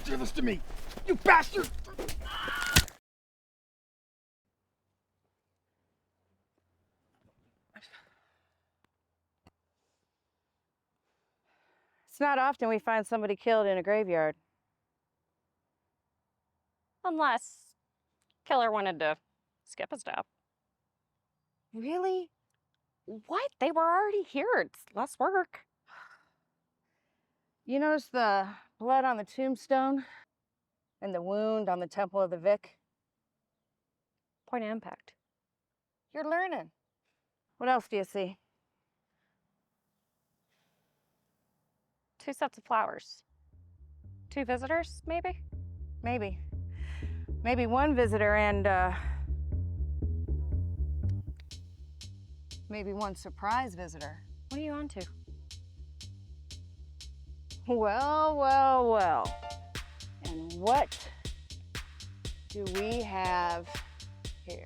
do this to me? You bastard! It's not often we find somebody killed in a graveyard. Unless killer wanted to skip a step. Really? What? They were already here. It's less work. You notice the blood on the tombstone and the wound on the Temple of the Vic? Point of impact. You're learning. What else do you see? 2 sets of flowers. 2 visitors, maybe? Maybe. Maybe one visitor and, maybe one surprise visitor. What are you on to? Well, well, well. And what do we have here?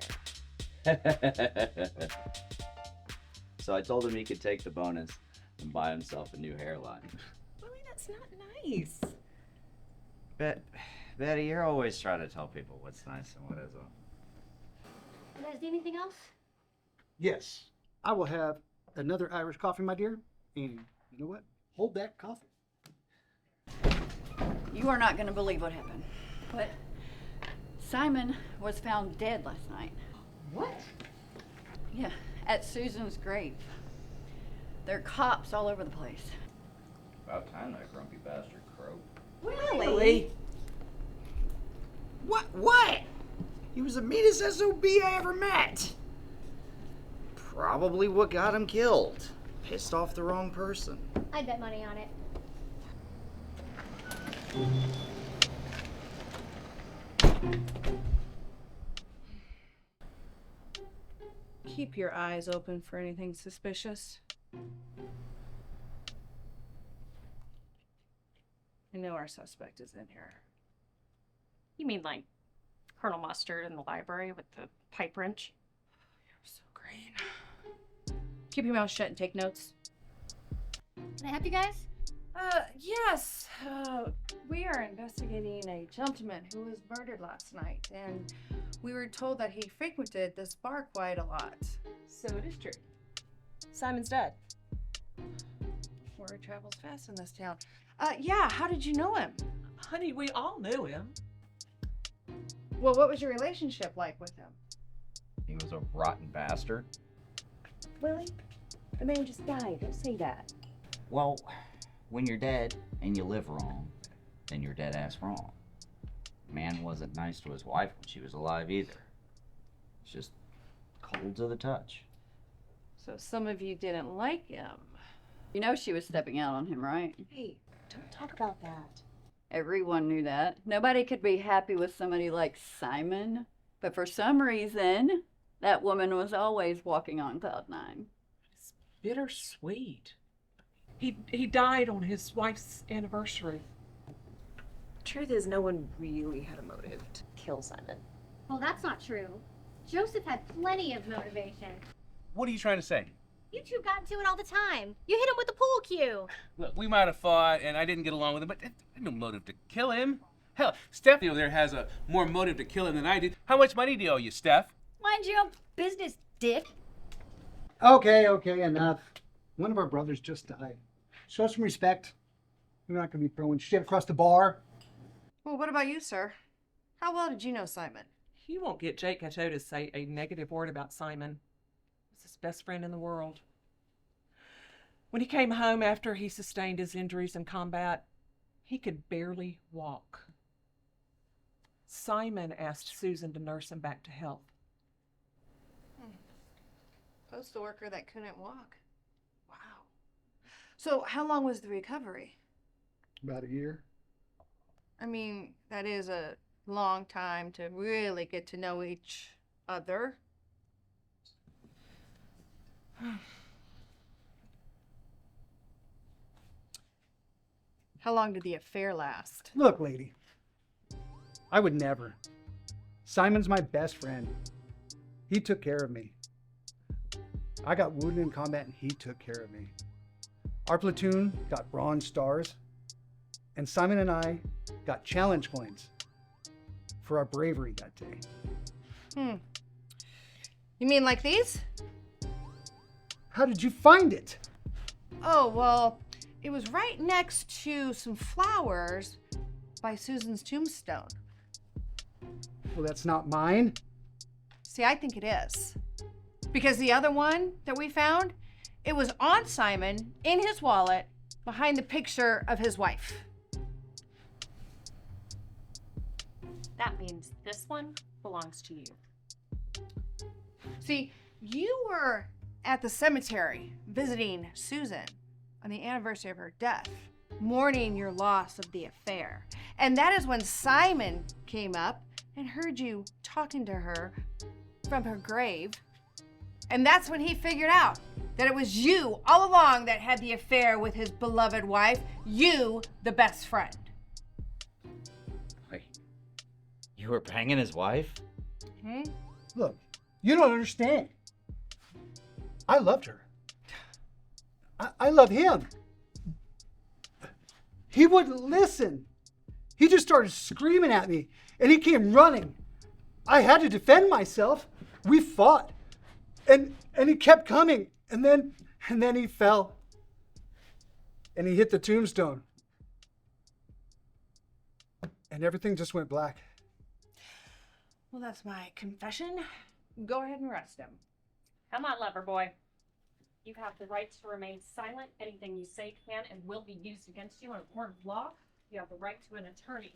So I told him he could take the bonus and buy himself a new hairline. Willie, that's not nice. Betty, you're always trying to tell people what's nice and what isn't. You guys need anything else? Yes, I will have another Irish coffee, my dear. And you know what? Hold that coffee. You are not going to believe what happened. But Simon was found dead last night. What? Yeah, at Susan's grave. There are cops all over the place. About time that grumpy bastard croaked. Willie? What? He was the meanest SOB I ever met. Probably what got him killed. Pissed off the wrong person. I'd bet money on it. Keep your eyes open for anything suspicious. I know our suspect is in here. You mean like Colonel Mustard in the library with the pipe wrench? You're so green. Keep your mouth shut and take notes. Can I help you guys? Yes. We are investigating a gentleman who was murdered last night, and we were told that he frequented this bar quite a lot. So it is true. Simon's dead. Word travels fast in this town. Yeah, how did you know him? Honey, we all knew him. Well, what was your relationship like with him? He was a rotten bastard. Willie, the man just died. Don't say that. Well, when you're dead and you live wrong, then you're dead ass wrong. Man wasn't nice to his wife when she was alive either. It's just cold to the touch. So some of you didn't like him. You know she was stepping out on him, right? Hey, don't talk about that. Everyone knew that. Nobody could be happy with somebody like Simon. But for some reason, that woman was always walking on cloud 9. It's bittersweet. He died on his wife's anniversary. Truth is, no one really had a motive to kill Simon. Well, that's not true. Joseph had plenty of motivation. What are you trying to say? You two got into it all the time. You hit him with the pool cue. Look, we might have fought, and I didn't get along with him, but I had no motive to kill him. Hell, Stephanie over there has a more motive to kill him than I do. How much money do you owe you, Steph? Mind your own business, dick. Okay, enough. One of our brothers just died. Show some respect. We're not going to be throwing shit across the bar. Well, what about you, sir? How well did you know Simon? You won't get Jake Cato to say a negative word about Simon. He's his best friend in the world. When he came home after he sustained his injuries in combat, he could barely walk. Simon asked Susan to nurse him back to health. Postal worker that couldn't walk. Wow. So how long was the recovery? About a year. I mean, that is a long time to really get to know each other. How long did the affair last? Look, lady. I would never. Simon's my best friend. He took care of me. I got wounded in combat and he took care of me. Our platoon got bronze stars And Simon and I got challenge coins for our bravery that day. You mean like these? How did you find it? Oh, well, it was right next to some flowers by Susan's tombstone. Well, that's not mine. See, I think it is. Because the other one that we found, it was on Simon, in his wallet, behind the picture of his wife. That means this one belongs to you. See, you were at the cemetery visiting Susan on the anniversary of her death, mourning your loss of the affair. And that is when Simon came up and heard you talking to her from her grave. And that's when he figured out that it was you all along that had the affair with his beloved wife, you, the best friend. Wait, you were banging his wife? Look, you don't understand. I loved her. I love him. He wouldn't listen. He just started screaming at me, and he came running. I had to defend myself. We fought, and he kept coming, and then he fell, and he hit the tombstone, and everything just went black. Well, that's my confession. Go ahead and arrest him. Come on, lover boy. You have the right to remain silent. Anything you say can and will be used against you in a court of law. You have the right to an attorney.